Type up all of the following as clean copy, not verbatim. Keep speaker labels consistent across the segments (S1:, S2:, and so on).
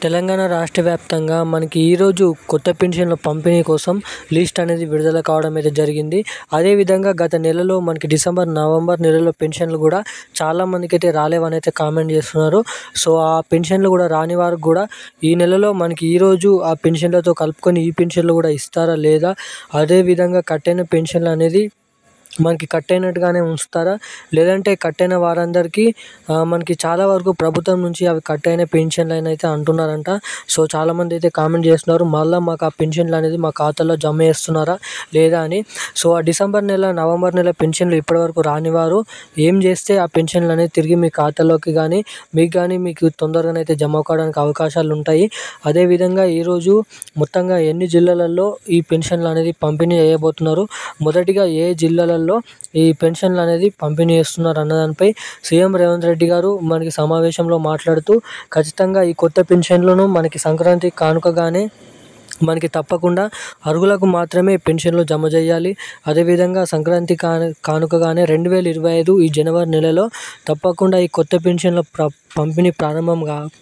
S1: తెలంగాణ రాష్ట్ర వ్యాప్తంగా మనకి ఈరోజు కొత్త పెన్షన్ల పంపిణీ కోసం లిస్ట్ అనేది విడుదల కావడం అయితే జరిగింది. అదేవిధంగా గత నెలలో మనకి డిసెంబర్, నవంబర్ నెలలో పెన్షన్లు కూడా చాలామందికి అయితే రాలేవని అయితే కామెంట్ చేస్తున్నారు. సో ఆ పెన్షన్లు కూడా రాని వారికి కూడా ఈ నెలలో మనకి ఈరోజు ఆ పెన్షన్లతో కలుపుకొని ఈ పెన్షన్లు కూడా ఇస్తారా లేదా, అదేవిధంగా కట్టైన పెన్షన్లు అనేది మనకి కట్ అయినట్టుగానే ఉంచుతారా, లేదంటే కట్ అయిన వారందరికీ మనకి చాలా వరకు ప్రభుత్వం నుంచి అవి కట్ అయిన పెన్షన్లు అని అయితే అంటున్నారంట. సో చాలామంది అయితే కామెంట్ చేస్తున్నారు, మళ్ళీ మాకు ఆ పెన్షన్లు అనేది మా ఖాతాలో జమ చేస్తున్నారా లేదా అని. సో ఆ డిసెంబర్ నెల, నవంబర్ నెల పెన్షన్లు ఇప్పటివరకు రాని వారు ఏం చేస్తే ఆ పెన్షన్లు అనేది తిరిగి మీ ఖాతాలోకి కానీ మీకు తొందరగానైతే జమ కావడానికి అవకాశాలు ఉంటాయి. అదేవిధంగా ఈరోజు మొత్తంగా ఎన్ని జిల్లాలలో ఈ పెన్షన్లు అనేది పంపిణీ చేయబోతున్నారు, మొదటిగా ఏ జిల్లాలలో ఈ పెన్షన్లు అనేది పంపిణీ చేస్తున్నారు అన్నదానిపై సీఎం రేవంత్ రెడ్డి గారు మనకి సమావేశంలో మాట్లాడుతూ, ఖచ్చితంగా ఈ కొత్త పెన్షన్లను మనకి సంక్రాంతి కానుకగానే మనకి తప్పకుండా అర్హులకు మాత్రమే పెన్షన్లు జమ చేయాలి. అదేవిధంగా సంక్రాంతి కానుకగానే 2025 ఈ జనవరి నెలలో తప్పకుండా ఈ కొత్త పెన్షన్ల పంపిణీ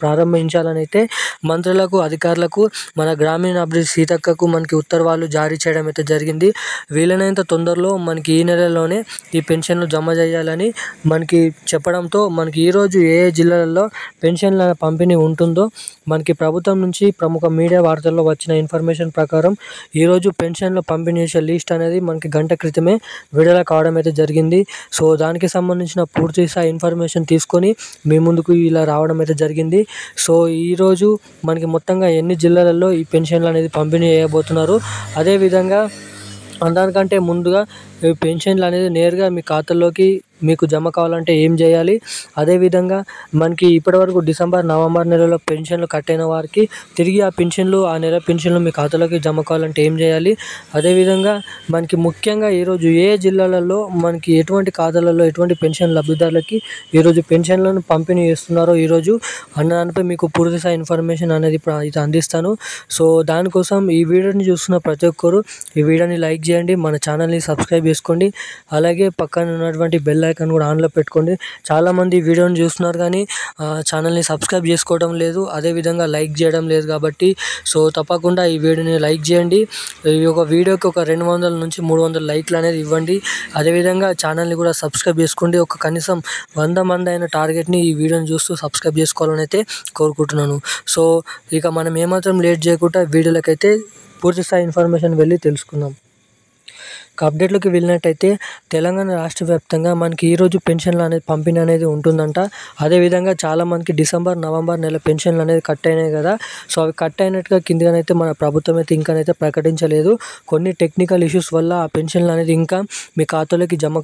S1: ప్రారంభించాలని అయితే మంత్రులకు, అధికారులకు మన గ్రామీణాభివృద్ధి సీతక్కకు మనకి ఉత్తర్వులు జారీ చేయడం అయితే జరిగింది. వీలైనంత తొందరలో మనకి ఈ నెలలోనే ఈ పెన్షన్లు జమ చేయాలని మనకి చెప్పడంతో, మనకి ఈరోజు ఏ జిల్లాలలో పెన్షన్ల పంపిణీ ఉంటుందో మనకి ప్రభుత్వం నుంచి ప్రముఖ మీడియా వార్తల్లో వచ్చిన ఇన్ఫర్మేషన్ ప్రకారం ఈరోజు పెన్షన్ల పంపిణీ చేసే లిస్ట్ అనేది మనకి గంట క్రితమే విడుదల కావడం అయితే జరిగింది. సో దానికి సంబంధించిన పూర్తి స్థాయి ఇన్ఫర్మేషన్ తీసుకొని మీ ముందుకు ఇలా రావడం అయితే జరిగింది. సో ఈరోజు మనకి మొత్తంగా ఎన్ని జిల్లాలలో ఈ పెన్షన్లు అనేది పంపిణీ చేయబోతున్నారు, అదేవిధంగా అందరికంటే ముందుగా ఈ పెన్షన్లు అనేది నేరుగా మీ ఖాతాలోకి మీకు జమ కావాలంటే ఏం చేయాలి, అదేవిధంగా మనకి ఇప్పటివరకు డిసెంబర్, నవంబర్ నెలలో పెన్షన్లు కట్ అయిన వారికి తిరిగి ఆ నెల పెన్షన్లు మీ ఖాతాలోకి జమ కావాలంటే ఏం చేయాలి, అదేవిధంగా మనకి ముఖ్యంగా ఈరోజు ఏ జిల్లాలలో మనకి ఎటువంటి ఖాతాలలో ఎటువంటి పెన్షన్ లబ్ధిదారులకి ఈరోజు పెన్షన్లను పంపిణీ చేస్తున్నారో ఈరోజు అన్నదానిపై మీకు పూర్తి స్థాయి ఇన్ఫర్మేషన్ అనేది అయితే అందిస్తాను. సో దానికోసం ఈ వీడియోని చూస్తున్న ప్రతి ఒక్కరు ఈ వీడియోని లైక్ చేయండి, మన ఛానల్ని సబ్స్క్రైబ్ చేసుకోండి, అలాగే పక్కన ఉన్నటువంటి బెల్ ఐకాన్ కూడా ఆన్లో పెట్టుకోండి. చాలామంది వీడియోని చూస్తున్నారు కానీ ఛానల్ని సబ్స్క్రైబ్ చేసుకోవడం లేదు, అదేవిధంగా లైక్ చేయడం లేదు. కాబట్టి సో తప్పకుండా ఈ వీడియోని లైక్ చేయండి. ఈ ఒక వీడియోకి ఒక 200 నుంచి 300 లైక్లు అనేది ఇవ్వండి. అదేవిధంగా ఛానల్ని కూడా సబ్స్క్రైబ్ చేసుకోండి. ఒక కనీసం 100 మంది అయిన టార్గెట్ని ఈ వీడియోని చూస్తూ సబ్స్క్రైబ్ చేసుకోవాలని అయితే కోరుకుంటున్నాను. సో ఇక మనం ఏమాత్రం లేట్ చేయకుండా వీడియోలకైతే పూర్తి స్థాయి ఇన్ఫర్మేషన్ వెళ్ళి తెలుసుకుందాం. అప్డేట్లోకి వెళ్ళినట్టయితే తెలంగాణ రాష్ట్ర వ్యాప్తంగా మనకి ఈరోజు పెన్షన్లు అనేది పంపిణీ అనేది ఉంటుందంట. అదేవిధంగా చాలామందికి డిసెంబర్, నవంబర్ నెల పెన్షన్లు అనేది కట్ అయినాయి కదా. సో అవి కట్ అయినట్టుగా కిందనైతే మన ప్రభుత్వం అయితే ఇంకానైతే ప్రకటించలేదు. కొన్ని టెక్నికల్ ఇష్యూస్ వల్ల ఆ పెన్షన్లు అనేది ఇంకా మీ ఖాతాలోకి జమ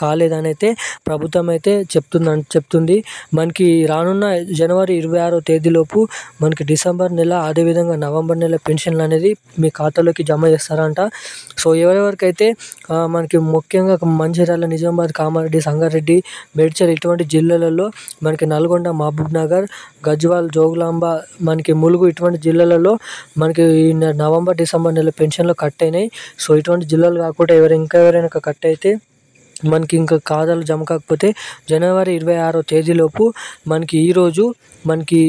S1: కాలేదని అయితే ప్రభుత్వం అయితే చెప్తుంది. మనకి రానున్న జనవరి 26వ తేదీలోపు మనకి డిసెంబర్ నెల, అదేవిధంగా నవంబర్ నెల పెన్షన్లు అనేది మీ ఖాతాలోకి జమ చేస్తారంట. సో ఎవరెవరికైతే మనకి ముఖ్యంగా మంచిర్యాల, నిజామాబాద్, కామారెడ్డి, సంగారెడ్డి, మేడ్చల్ ఇటువంటి జిల్లాలలో మనకి నల్గొండ, మహబూబ్నగర్, గజ్వాల్, జోగులాంబ, మనకి ములుగు ఇటువంటి జిల్లాలలో మనకి నవంబర్, డిసెంబర్ నెల పెన్షన్లు కట్ అయినాయి. సో ఇటువంటి జిల్లాలు కాకుండా ఎవరైనా కట్ అయితే మనకి ఇంకా ఖాతాలు జమ కాకపోతే జనవరి 26వ తేదీలోపు మనకి ఈరోజు మనకి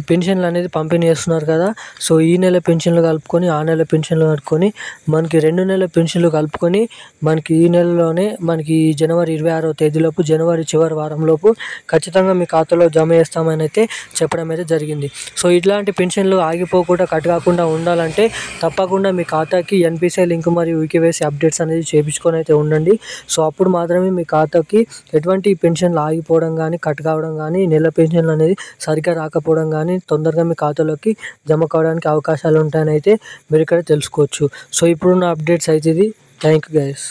S1: పెన్షన్లు అనేది పంపిణీ చేస్తున్నారు కదా. సో ఈ నెల పెన్షన్లు కలుపుకొని ఆ నెల పెన్షన్లు కలుపుకొని మనకి 2 నెలల పెన్షన్లు కలుపుకొని మనకి ఈ నెలలోనే మనకి జనవరి 26వ తేదీలోపు, జనవరి చివరి వారంలోపు ఖచ్చితంగా మీ ఖాతాలో జమ చేస్తామని అయితే చెప్పడం అయితే జరిగింది. సో ఇట్లాంటి పెన్షన్లు ఆగిపోకుండా, కట్ కాకుండా ఉండాలంటే తప్పకుండా మీ ఖాతాకి ఎన్పిసిఐ లింక్ మరియు ఈకేవైసీ అప్డేట్స్ అనేది చేయించుకొని అయితే ఉండండి. సో అప్పుడు మాత్రమే మీ ఖాతాకి ఎటువంటి పెన్షన్లు ఆగిపోవడం కానీ, కట్ కావడం కానీ, నెల పెన్షన్లు అనేది సరిగ్గా రాకపోవడం కానీ తొందరగా మీ ఖాతాలోకి జమ కావడానికి అవకాశాలు ఉంటాయని అయితే మీరు ఇక్కడ తెలుసుకోవచ్చు. సో ఇప్పుడున్న అప్డేట్స్ అయితే ఇది. Thank you guys.